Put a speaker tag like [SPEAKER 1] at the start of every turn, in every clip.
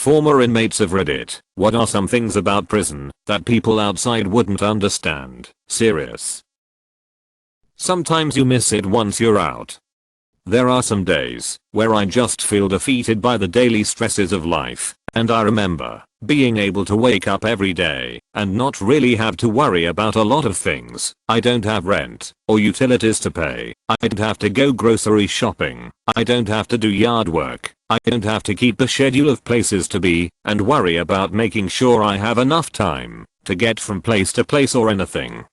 [SPEAKER 1] Former inmates of Reddit, what are some things about prison that people outside wouldn't understand? Serious. Sometimes you miss it once you're out. There are some days where I just feel defeated by the daily stresses of life, and I remember being able to wake up every day and not really have to worry about a lot of things. I don't have rent or utilities to pay. I don't have to go grocery shopping. I don't have to do yard work. I don't have to keep a schedule of places to be and worry about making sure I have enough time to get from place to place or anything.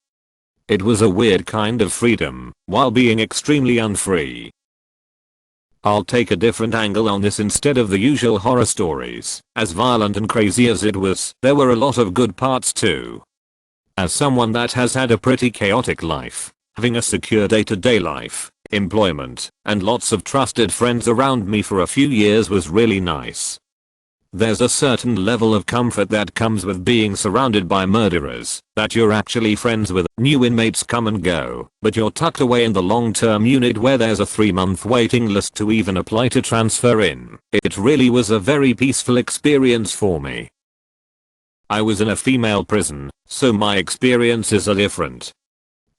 [SPEAKER 1] It was a weird kind of freedom while being extremely unfree. I'll take a different angle on this instead of the usual horror stories. As violent and crazy as it was, there were a lot of good parts too. As someone that has had a pretty chaotic life, having a secure day-to-day life, employment, and lots of trusted friends around me for a few years was really nice. There's a certain level of comfort that comes with being surrounded by murderers that you're actually friends with. New inmates come and go, but you're tucked away in the long-term unit where there's a 3-month waiting list to even apply to transfer in. It really was a very peaceful experience for me. I was in a female prison, so my experiences are different.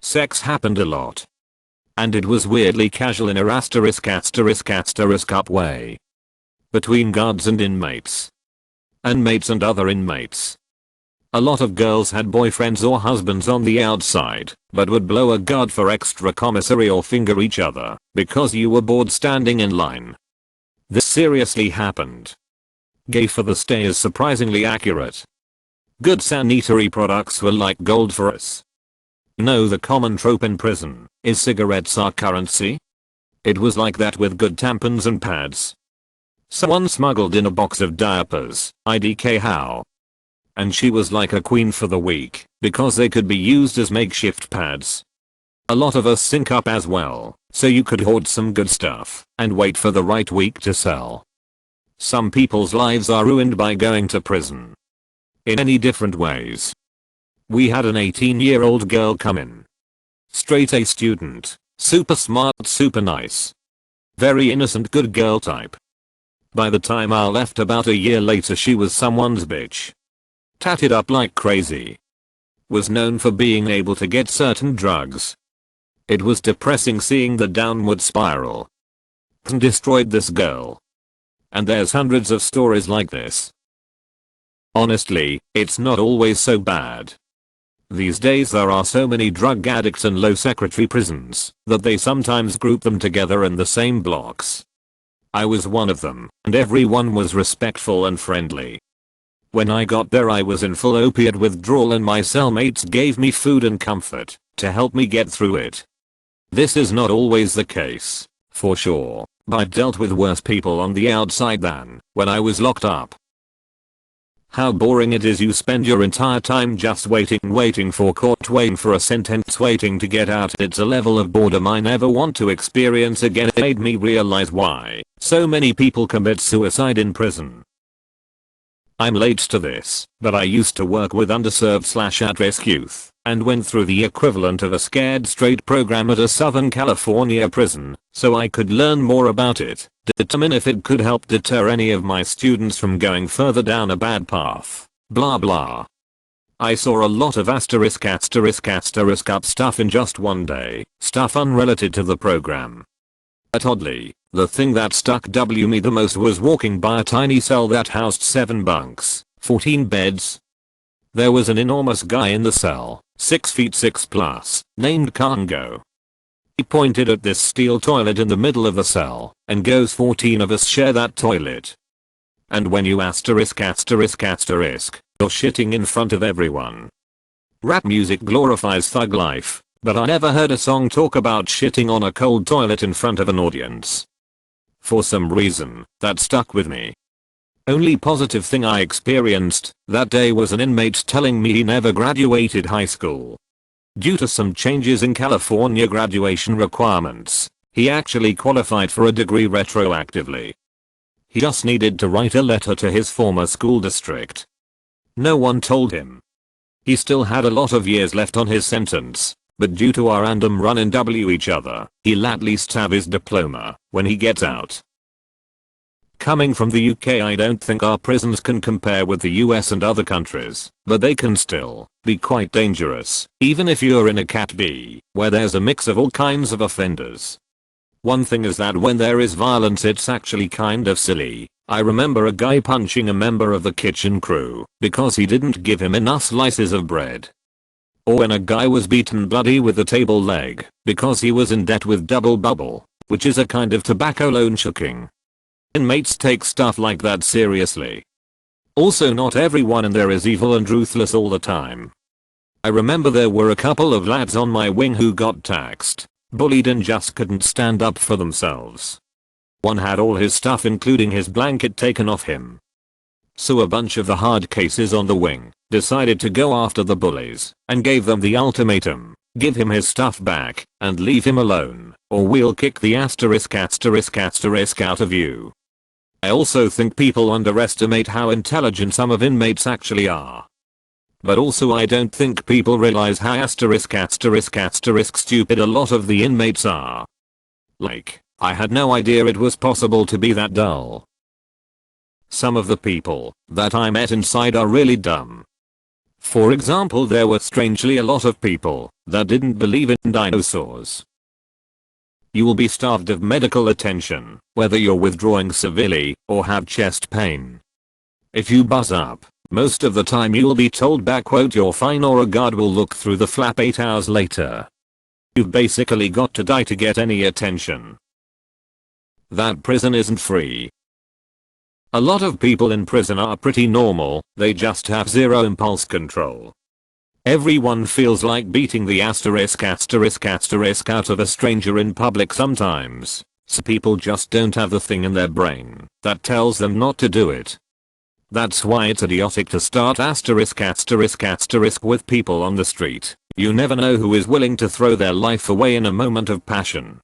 [SPEAKER 1] Sex happened a lot. And it was weirdly casual in a **** way. Between guards and inmates. And mates and other inmates. A lot of girls had boyfriends or husbands on the outside, but would blow a guard for extra commissary or finger each other because you were bored standing in line. This seriously happened. Gay for the stay is surprisingly accurate. Good sanitary products were like gold for us. No, the common trope in prison is cigarettes are currency. It was like that with good tampons and pads. Someone smuggled in a box of diapers, IDK how. And she was like a queen for the week, because they could be used as makeshift pads. A lot of us sync up as well, so you could hoard some good stuff and wait for the right week to sell. Some people's lives are ruined by going to prison. In any different ways. We had an 18-year-old girl come in. Straight A student, super smart, super nice. Very innocent good girl type. By the time I left about a year later she was someone's bitch. Tatted up like crazy. Was known for being able to get certain drugs. It was depressing seeing the downward spiral. Destroyed this girl. And there's hundreds of stories like this. Honestly, it's not always so bad. These days there are so many drug addicts and low security prisons that they sometimes group them together in the same blocks. I was one of them, and everyone was respectful and friendly. When I got there I was in full opiate withdrawal and my cellmates gave me food and comfort to help me get through it. This is not always the case, for sure, but I've dealt with worse people on the outside than when I was locked up. How boring it is. You spend your entire time just waiting for court, waiting for a sentence, waiting to get out. It's a level of boredom I never want to experience again. It made me realize why so many people commit suicide in prison. I'm late to this, but I used to work with underserved/at-risk youth and went through the equivalent of a scared straight program at a Southern California prison, so I could learn more about it, determine if it could help deter any of my students from going further down a bad path, blah blah. I saw a lot of **** up stuff in just one day, stuff unrelated to the program. But oddly, the thing that stuck me the most was walking by a tiny cell that housed 7 bunks, 14 beds. There was an enormous guy in the cell, 6 feet 6 plus, named Congo. He pointed at this steel toilet in the middle of the cell and goes, 14 of us share that toilet. And when you ****, you're shitting in front of everyone. Rap music glorifies thug life, but I never heard a song talk about shitting on a cold toilet in front of an audience. For some reason, that stuck with me. Only positive thing I experienced that day was an inmate telling me he never graduated high school. Due to some changes in California graduation requirements, he actually qualified for a degree retroactively. He just needed to write a letter to his former school district. No one told him. He still had a lot of years left on his sentence, but due to our random run-in each other, he'll at least have his diploma when he gets out. Coming from the UK, I don't think our prisons can compare with the US and other countries, but they can still be quite dangerous, even if you're in a Cat B, where there's a mix of all kinds of offenders. One thing is that when there is violence it's actually kind of silly. I remember a guy punching a member of the kitchen crew because he didn't give him enough slices of bread. Or when a guy was beaten bloody with a table leg because he was in debt with double bubble, which is a kind of tobacco loan shucking. Inmates take stuff like that seriously. Also, not everyone in there is evil and ruthless all the time. I remember there were a couple of lads on my wing who got taxed, bullied and just couldn't stand up for themselves. One had all his stuff including his blanket taken off him. So a bunch of the hard cases on the wing decided to go after the bullies and gave them the ultimatum: give him his stuff back and leave him alone, or we'll kick the asterisk out of you. I also think people underestimate how intelligent some of inmates actually are. But also I don't think people realize how asterisk stupid a lot of the inmates are. Like, I had no idea it was possible to be that dull. Some of the people that I met inside are really dumb. For example, there were strangely a lot of people that didn't believe in dinosaurs. You will be starved of medical attention, whether you're withdrawing severely or have chest pain. If you buzz up, most of the time you'll be told back quote you're fine, or a guard will look through the flap 8 hours later. You've basically got to die to get any attention. That prison isn't free. A lot of people in prison are pretty normal, they just have zero impulse control. Everyone feels like beating the asterisk out of a stranger in public sometimes, so people just don't have the thing in their brain that tells them not to do it. That's why it's idiotic to start asterisk with people on the street. You never know who is willing to throw their life away in a moment of passion.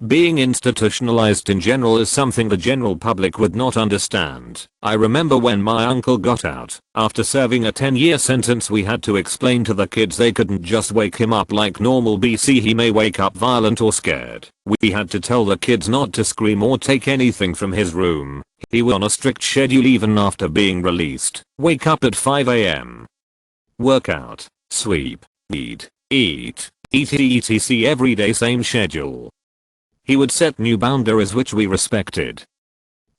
[SPEAKER 1] Being institutionalized in general is something the general public would not understand. I remember when my uncle got out, after serving a 10-year sentence, we had to explain to the kids they couldn't just wake him up like normal BC, he may wake up violent or scared. We had to tell the kids not to scream or take anything from his room. He was on a strict schedule even after being released. Wake up at 5 AM. Work out, sweep, eat, etc. every day, same schedule. He would set new boundaries which we respected.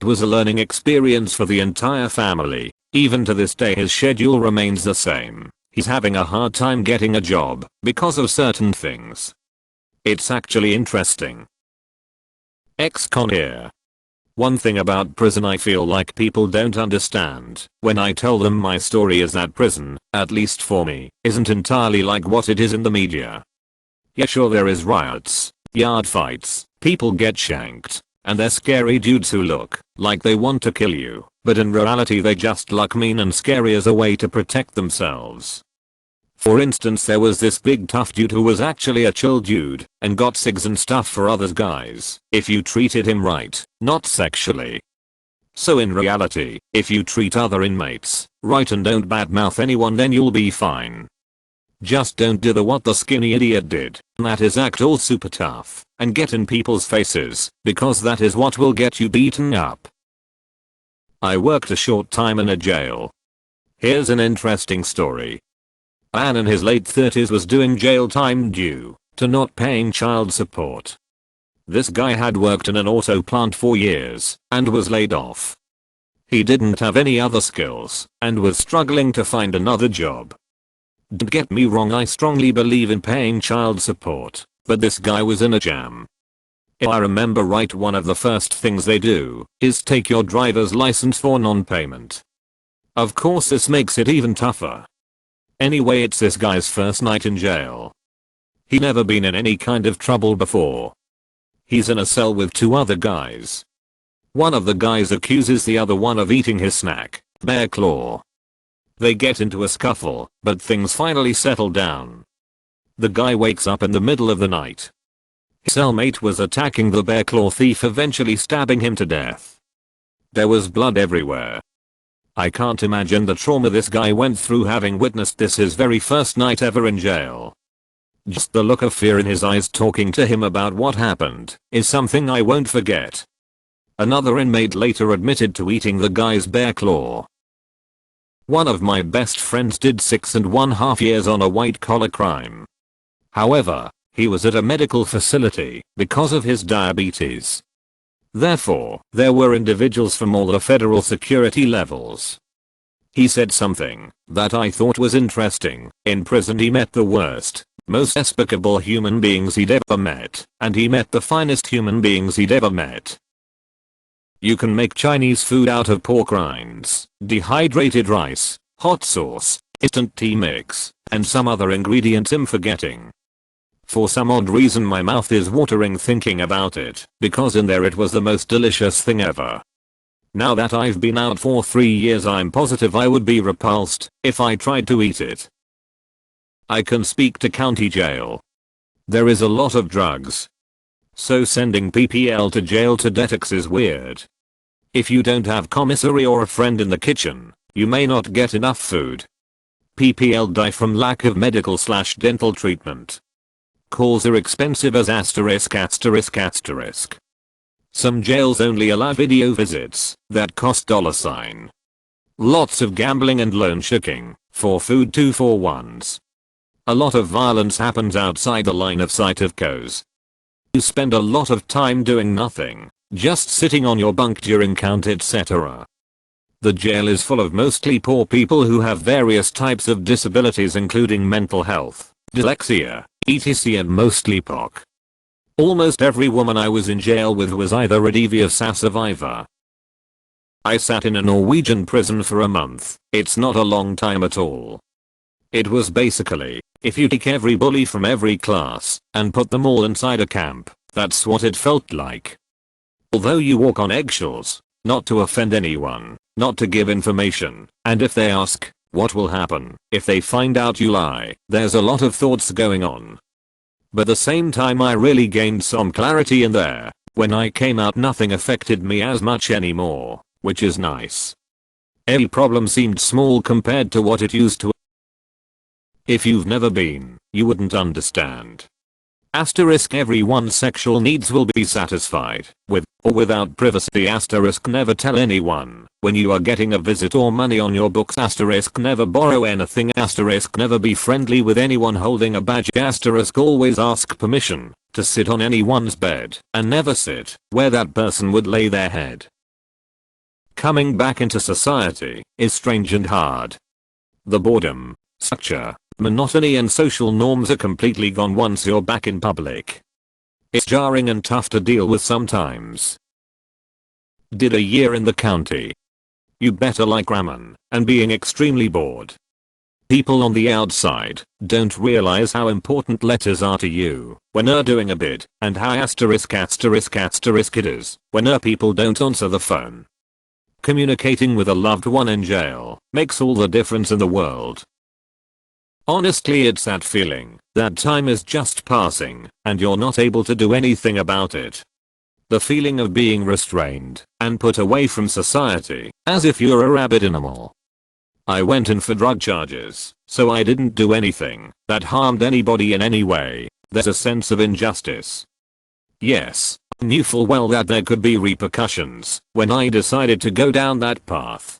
[SPEAKER 1] It was a learning experience for the entire family. Even to this day his schedule remains the same. He's having a hard time getting a job because of certain things. It's actually interesting. Ex-con here. One thing about prison I feel like people don't understand when I tell them my story is that prison, at least for me, isn't entirely like what it is in the media. Yeah, sure, there is riots, yard fights, people get shanked, and they're scary dudes who look like they want to kill you, but in reality they just look mean and scary as a way to protect themselves. For instance, there was this big tough dude who was actually a chill dude and got cigs and stuff for other guys if you treated him right, not sexually. So in reality, if you treat other inmates right and don't badmouth anyone, then you'll be fine. Just don't do what the skinny idiot did, and that is act all super tough and get in people's faces, because that is what will get you beaten up. I worked a short time in a jail. Here's an interesting story. A man in his late 30s was doing jail time due to not paying child support. This guy had worked in an auto plant for years and was laid off. He didn't have any other skills and was struggling to find another job. Don't get me wrong, I strongly believe in paying child support, but this guy was in a jam. If I remember right, one of the first things they do is take your driver's license for non-payment. Of course this makes it even tougher. Anyway, it's this guy's first night in jail. He'd never been in any kind of trouble before. He's in a cell with 2 other guys. One of the guys accuses the other one of eating his snack, bear claw. They get into a scuffle, but things finally settle down. The guy wakes up in the middle of the night. His cellmate was attacking the bear claw thief, eventually stabbing him to death. There was blood everywhere. I can't imagine the trauma this guy went through having witnessed this his very first night ever in jail. Just the look of fear in his eyes talking to him about what happened is something I won't forget. Another inmate later admitted to eating the guy's bear claw. One of my best friends did 6.5 years on a white-collar crime. However, he was at a medical facility because of his diabetes. Therefore, there were individuals from all the federal security levels. He said something that I thought was interesting. In prison he met the worst, most despicable human beings he'd ever met, and he met the finest human beings he'd ever met. You can make Chinese food out of pork rinds, dehydrated rice, hot sauce, instant tea mix, and some other ingredients I'm forgetting. For some odd reason my mouth is watering thinking about it, because in there it was the most delicious thing ever. Now that I've been out for 3 years I'm positive I would be repulsed if I tried to eat it. I can speak to county jail. There is a lot of drugs. So sending PPL to jail to detox is weird. If you don't have commissary or a friend in the kitchen, you may not get enough food. PPL die from lack of medical/dental treatment. Calls are expensive as *****. Some jails only allow video visits that cost $. Lots of gambling and loan sharking for food 2-for-1s. A lot of violence happens outside the line of sight of co's. You spend a lot of time doing nothing, just sitting on your bunk during count etc. The jail is full of mostly poor people who have various types of disabilities including mental health, dyslexia, etc. and mostly POC. Almost every woman I was in jail with was either a DVSA survivor. I sat in a Norwegian prison for a month. It's not a long time at all. It was basically, if you take every bully from every class and put them all inside a camp, that's what it felt like. Although you walk on eggshells, not to offend anyone, not to give information, and if they ask, what will happen if they find out you lie, there's a lot of thoughts going on. But at the same time I really gained some clarity in there. When I came out nothing affected me as much anymore, which is nice. Every problem seemed small compared to what it used to. If you've never been, you wouldn't understand. Everyone's sexual needs will be satisfied, with or without privacy. Never tell anyone when you are getting a visit or money on your books. Never borrow anything. Never be friendly with anyone holding a badge. Always ask permission to sit on anyone's bed, and never sit where that person would lay their head. Coming back into society is strange and hard. The boredom, structure, monotony and social norms are completely gone once you're back in public. It's jarring and tough to deal with sometimes. Did a year in the county. You better like ramen and being extremely bored. People on the outside don't realize how important letters are to you when you're doing a bid, and how ***** it is when people don't answer the phone. Communicating with a loved one in jail makes all the difference in the world. Honestly, it's that feeling that time is just passing and you're not able to do anything about it. The feeling of being restrained and put away from society as if you're a rabid animal. I went in for drug charges, so I didn't do anything that harmed anybody in any way. There's a sense of injustice. Yes, I knew full well that there could be repercussions when I decided to go down that path.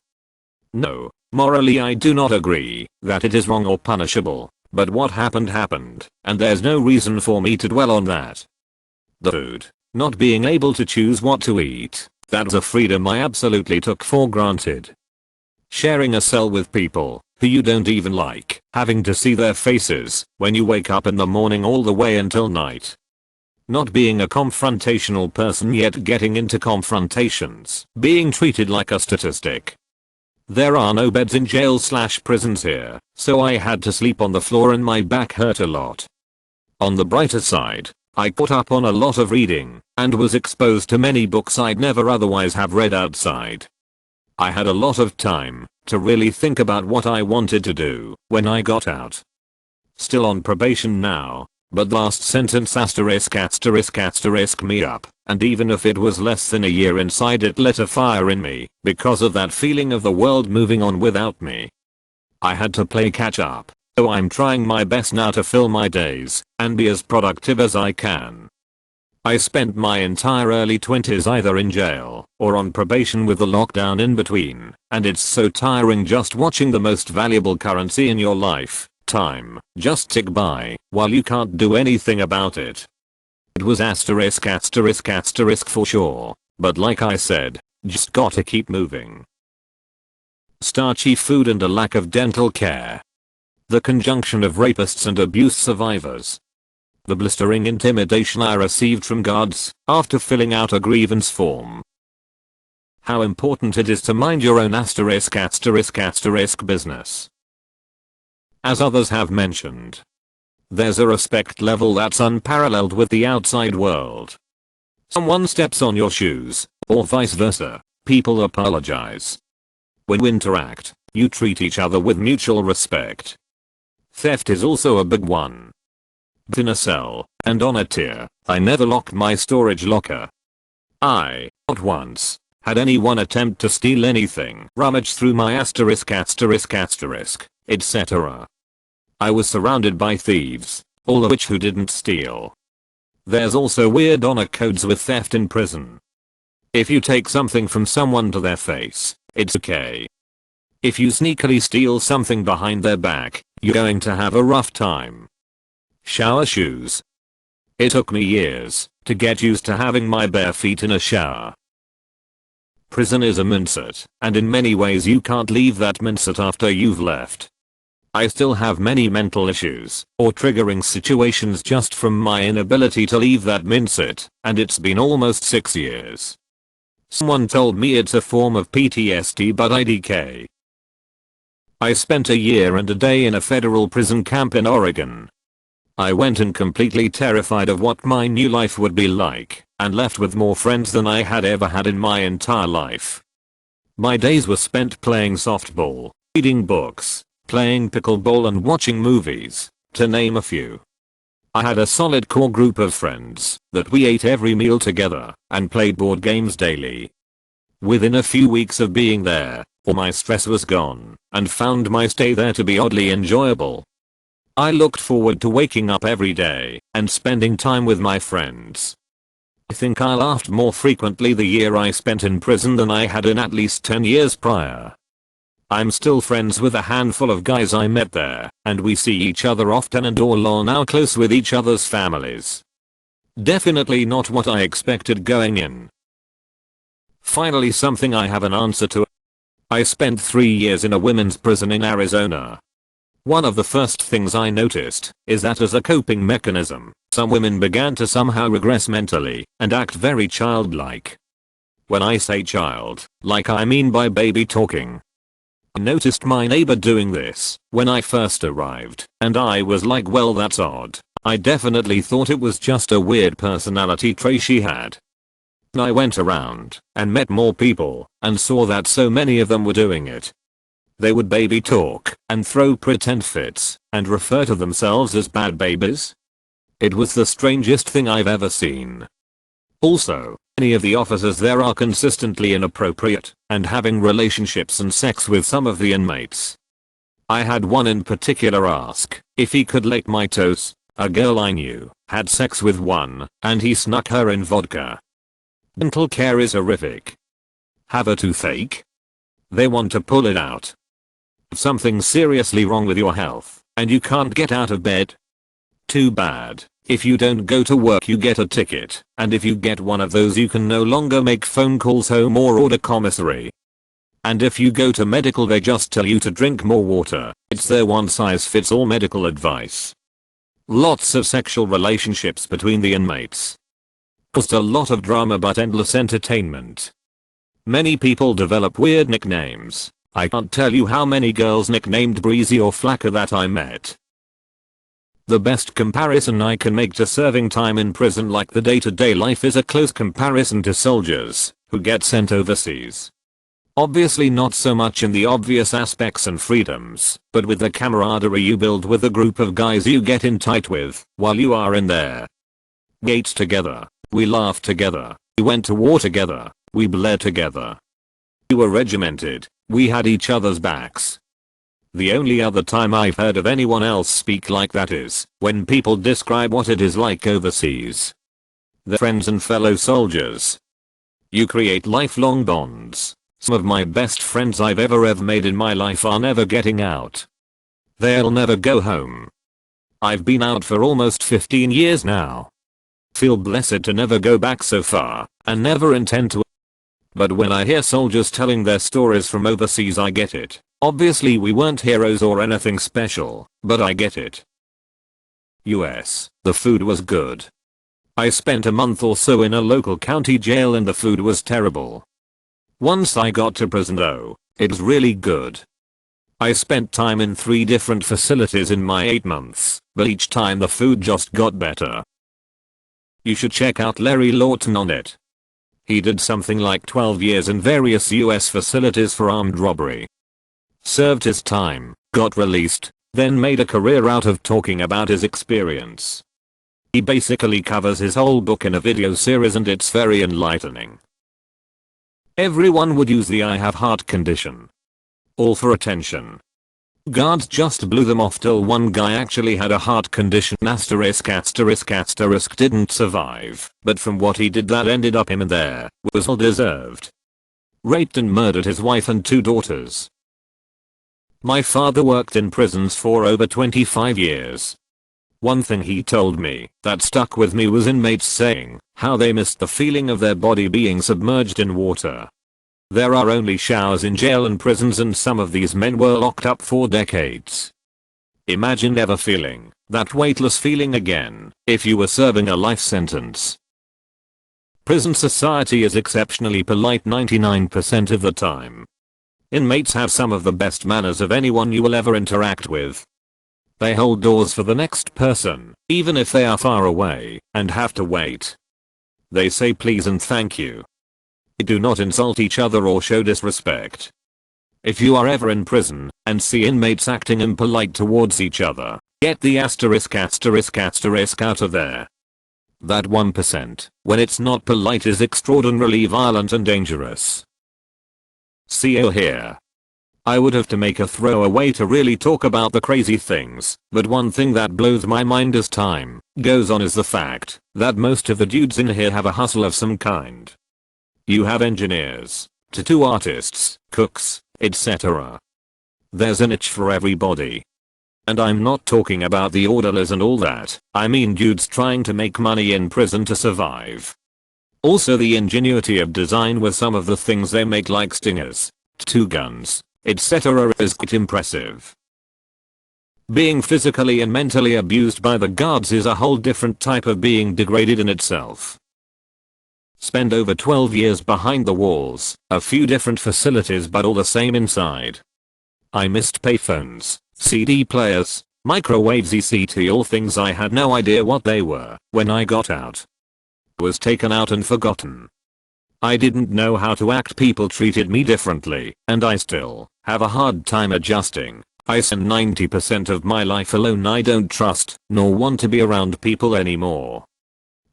[SPEAKER 1] No. Morally I do not agree that it is wrong or punishable, but what happened happened, and there's no reason for me to dwell on that. The food, not being able to choose what to eat, that's a freedom I absolutely took for granted. Sharing a cell with people who you don't even like, having to see their faces when you wake up in the morning all the way until night. Not being a confrontational person yet getting into confrontations, being treated like a statistic. There are no beds in jail/prisons here, so I had to sleep on the floor and my back hurt a lot. On the brighter side, I caught up on a lot of reading and was exposed to many books I'd never otherwise have read outside. I had a lot of time to really think about what I wanted to do when I got out. Still on probation now, but last sentence ***** me up, and even if it was less than a year inside it lit a fire in me because of that feeling of the world moving on without me. I had to play catch up, so I'm trying my best now to fill my days and be as productive as I can. I spent my entire early 20s either in jail or on probation with the lockdown in between, and it's so tiring just watching the most valuable currency in your life, time, just tick by while you can't do anything about it. It was asterisk asterisk asterisk for sure, but like I said, just gotta keep moving. Starchy food and a lack of dental care. The conjunction of rapists and abuse survivors. The blistering intimidation I received from guards after filling out a grievance form. How important it is to mind your own asterisk asterisk asterisk business. As others have mentioned, there's a respect level that's unparalleled with the outside world. Someone steps on your shoes, or vice versa, people apologize. When you interact, you treat each other with mutual respect. Theft is also a big one. In a cell, and on a tier, I never locked my storage locker. I, not once, had anyone attempt to steal anything, rummage through my asterisk asterisk asterisk, etc. I was surrounded by thieves, all of which who didn't steal. There's also weird honor codes with theft in prison. If you take something from someone to their face, it's okay. If you sneakily steal something behind their back, you're going to have a rough time. Shower shoes. It took me years to get used to having my bare feet in a shower. Prison is a mindset, and in many ways you can't leave that mindset after you've left. I still have many mental issues or triggering situations just from my inability to leave that mindset, and it's been almost 6 years. Someone told me it's a form of PTSD, but IDK. I spent a year and a day in a federal prison camp in Oregon. I went in completely terrified of what my new life would be like, and left with more friends than I had ever had in my entire life. My days were spent playing softball, reading books, playing pickleball and watching movies, to name a few. I had a solid core group of friends that we ate every meal together and played board games daily. Within a few weeks of being there, all my stress was gone, and found my stay there to be oddly enjoyable. I looked forward to waking up every day and spending time with my friends. I think I laughed more frequently the year I spent in prison than I had in at least 10 years prior. I'm still friends with a handful of guys I met there, and we see each other often and all are now close with each other's families. Definitely not what I expected going in. Finally, something I have an answer to. I spent 3 years in a women's prison in Arizona. One of the first things I noticed is that as a coping mechanism, some women began to somehow regress mentally and act very childlike. When I say child, like I mean by baby talking. I noticed my neighbor doing this when I first arrived, and I was like, well, that's odd. I definitely thought it was just a weird personality trait she had. I went around and met more people and saw that so many of them were doing it. They would baby talk and throw pretend fits and refer to themselves as bad babies. It was the strangest thing I've ever seen. Also, many of the officers there are consistently inappropriate and having relationships and sex with some of the inmates. I had one in particular ask if he could lick my toes. A girl I knew had sex with one, and he snuck her in vodka. Dental care is horrific. Have a toothache? They want to pull it out. If something's seriously wrong with your health, and you can't get out of bed? Too bad. If you don't go to work you get a ticket, and if you get one of those you can no longer make phone calls home or order commissary. And if you go to medical they just tell you to drink more water. It's their one-size-fits-all medical advice. Lots of sexual relationships between the inmates. Caused a lot of drama but endless entertainment. Many people develop weird nicknames. I can't tell you how many girls nicknamed Breezy or Flacker that I met. The best comparison I can make to serving time in prison like the day-to-day life is a close comparison to soldiers who get sent overseas. Obviously not so much in the obvious aspects and freedoms, but with the camaraderie you build with a group of guys you get in tight with while you are in there. We ate together, we laughed together, we went to war together, we bled together. We were regimented, we had each other's backs. The only other time I've heard of anyone else speak like that is when people describe what it is like overseas. They're friends and fellow soldiers. You create lifelong bonds. Some of my best friends I've ever made in my life are never getting out. They'll never go home. I've been out for almost 15 years now. Feel blessed to never go back so far, and never intend to. But when I hear soldiers telling their stories from overseas, I get it. Obviously we weren't heroes or anything special, but I get it. US. The food was good. I spent a month or so in a local county jail and the food was terrible. Once I got to prison though, it was really good. I spent time in 3 different facilities in my 8 months, but each time the food just got better. You should check out Larry Lawton on it. He did something like 12 years in various US facilities for armed robbery. Served his time, got released, then made a career out of talking about his experience. He basically covers his whole book in a video series and it's very enlightening. Everyone would use the "I have heart condition." All for attention. Guards just blew them off till one guy actually had a heart condition ***** didn't survive, but from what he did that ended up him in there, was all deserved. Raped and murdered his wife and 2 daughters. My father worked in prisons for over 25 years. One thing he told me that stuck with me was inmates saying how they missed the feeling of their body being submerged in water. There are only showers in jail and prisons and some of these men were locked up for decades. Imagine never feeling that weightless feeling again if you were serving a life sentence. Prison society is exceptionally polite 99% of the time. Inmates have some of the best manners of anyone you will ever interact with. They hold doors for the next person, even if they are far away and have to wait. They say please and thank you. They do not insult each other or show disrespect. If you are ever in prison and see inmates acting impolite towards each other, get the **** out of there. That 1%, when it's not polite, is extraordinarily violent and dangerous. CO here. I would have to make a throwaway to really talk about the crazy things, but one thing that blows my mind as time goes on is the fact that most of the dudes in here have a hustle of some kind. You have engineers, tattoo artists, cooks, etc. There's a niche for everybody. And I'm not talking about the orderlies and all that, I mean dudes trying to make money in prison to survive. Also the ingenuity of design with some of the things they make, like stingers, tattoo guns, etc. is quite impressive. Being physically and mentally abused by the guards is a whole different type of being degraded in itself. Spend over 12 years behind the walls, a few different facilities but all the same inside. I missed payphones, CD players, microwaves, etc. all things I had no idea what they were when I got out. I was taken out and forgotten. I didn't know how to act, people treated me differently, and I still have a hard time adjusting. I spend 90% of my life alone. I don't trust nor want to be around people anymore.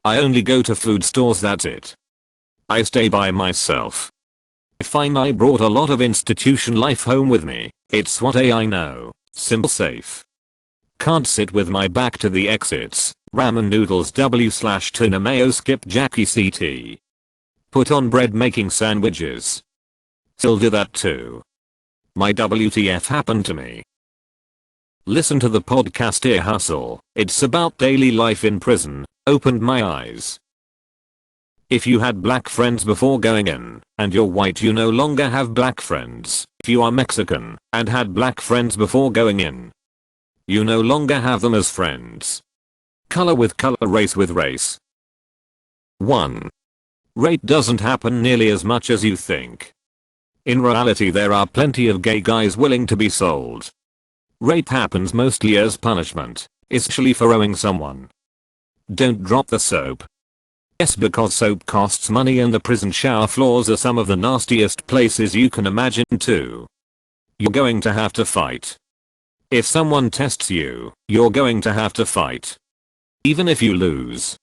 [SPEAKER 1] I only go to food stores, that's it. I stay by myself. I find I brought a lot of institution life home with me. It's what I know. Simple, safe. Can't sit with my back to the exits. Ramen noodles /tuna mayo skip Jackie CT. Put on bread making sandwiches. Still do that too. My WTF happened to me. Listen to the podcast Ear Hustle. It's about daily life in prison. Opened my eyes. If you had black friends before going in, and you're white, you no longer have black friends. If you are Mexican, and had black friends before going in, you no longer have them as friends. Color with color, race with race. 1. Rape doesn't happen nearly as much as you think. In reality, there are plenty of gay guys willing to be sold. Rape happens mostly as punishment, especially for owing someone. Don't drop the soap. Yes, because soap costs money and the prison shower floors are some of the nastiest places you can imagine too. You're going to have to fight. If someone tests you, you're going to have to fight. Even if you lose.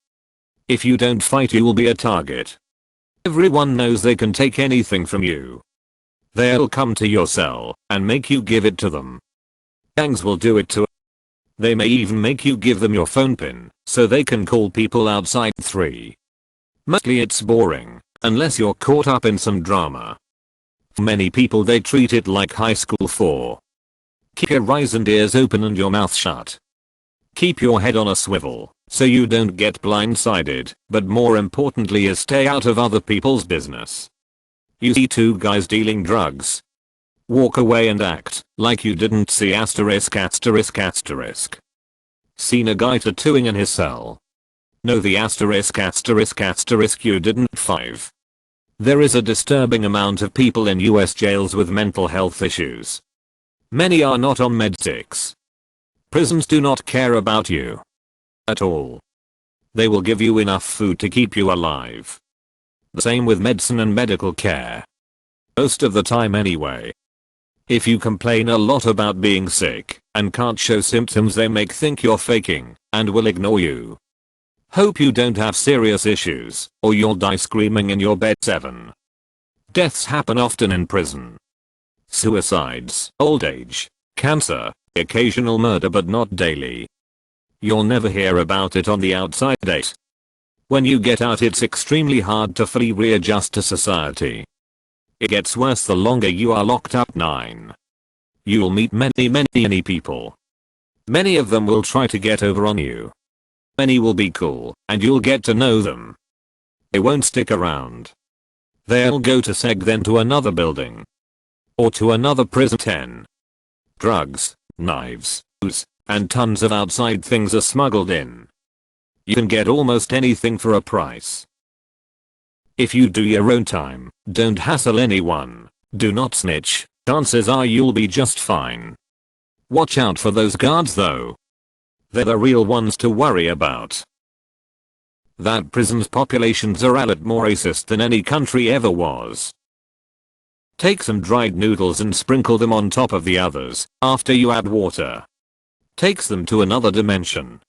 [SPEAKER 1] If you don't fight, you will be a target. Everyone knows they can take anything from you. They'll come to your cell and make you give it to them. Gangs will do it too. They may even make you give them your phone pin so they can call people outside. 3. Mostly it's boring, unless you're caught up in some drama. For many people they treat it like high school 4. Keep your eyes and ears open and your mouth shut. Keep your head on a swivel, so you don't get blindsided, but more importantly is stay out of other people's business. You see two guys dealing drugs. Walk away and act like you didn't see asterisk asterisk asterisk. Seen a guy tattooing in his cell? No, the asterisk asterisk asterisk you didn't. 5. There is a disturbing amount of people in US jails with mental health issues. Many are not on med 6. Prisons do not care about you at all. They will give you enough food to keep you alive. The same with medicine and medical care. Most of the time anyway. If you complain a lot about being sick and can't show symptoms, they think you're faking and will ignore you. Hope you don't have serious issues or you'll die screaming in your bed. 7. Deaths happen often in prison. Suicides, old age, cancer, occasional murder, but not daily. You'll never hear about it on the outside. 8. When you get out it's extremely hard to fully readjust to society. It gets worse the longer you are locked up. 9. You'll meet many people. Many of them will try to get over on you. Many will be cool, and you'll get to know them. They won't stick around. They'll go to seg, then to another building. Or to another prison. 10. Drugs, knives, booze, and tons of outside things are smuggled in. You can get almost anything for a price. If you do your own time, don't hassle anyone, do not snitch, chances are you'll be just fine. Watch out for those guards though. They're the real ones to worry about. That prison's populations are a lot more racist than any country ever was. Take some dried noodles and sprinkle them on top of the others after you add water. Takes them to another dimension.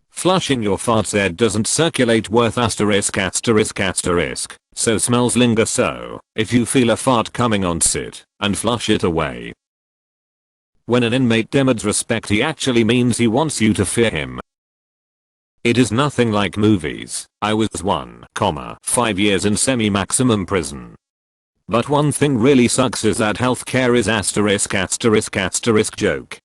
[SPEAKER 1] Flushing your farts air doesn't circulate worth asterisk asterisk asterisk, so smells linger. So, if you feel a fart coming on, sit and flush it away. When an inmate demands respect, he actually means he wants you to fear him. It is nothing like movies. I was 1,5 years in semi-maximum prison. But one thing really sucks is that healthcare is asterisk asterisk asterisk joke.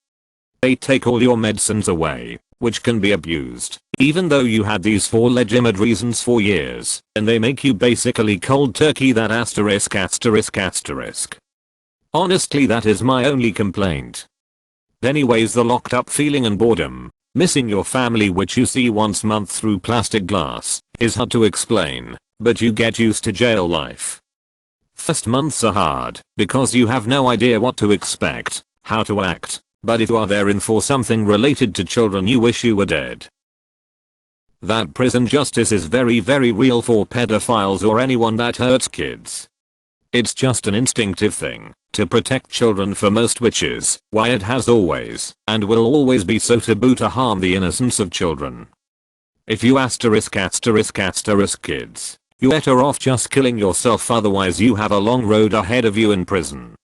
[SPEAKER 1] They take all your medicines away, which can be abused, even though you had these 4 legitimate reasons for years, and they make you basically cold turkey that asterisk asterisk asterisk. Honestly, that is my only complaint. Anyways, the locked up feeling and boredom, missing your family which you see once a month through plastic glass, is hard to explain, but you get used to jail life. First months are hard, because you have no idea what to expect, how to act, but if you are therein for something related to children you wish you were dead. That prison justice is very real for pedophiles or anyone that hurts kids. It's just an instinctive thing to protect children for most, which is why it has always and will always be so taboo to harm the innocence of children. If you asterisk asterisk asterisk kids, you're better off just killing yourself, otherwise you have a long road ahead of you in prison.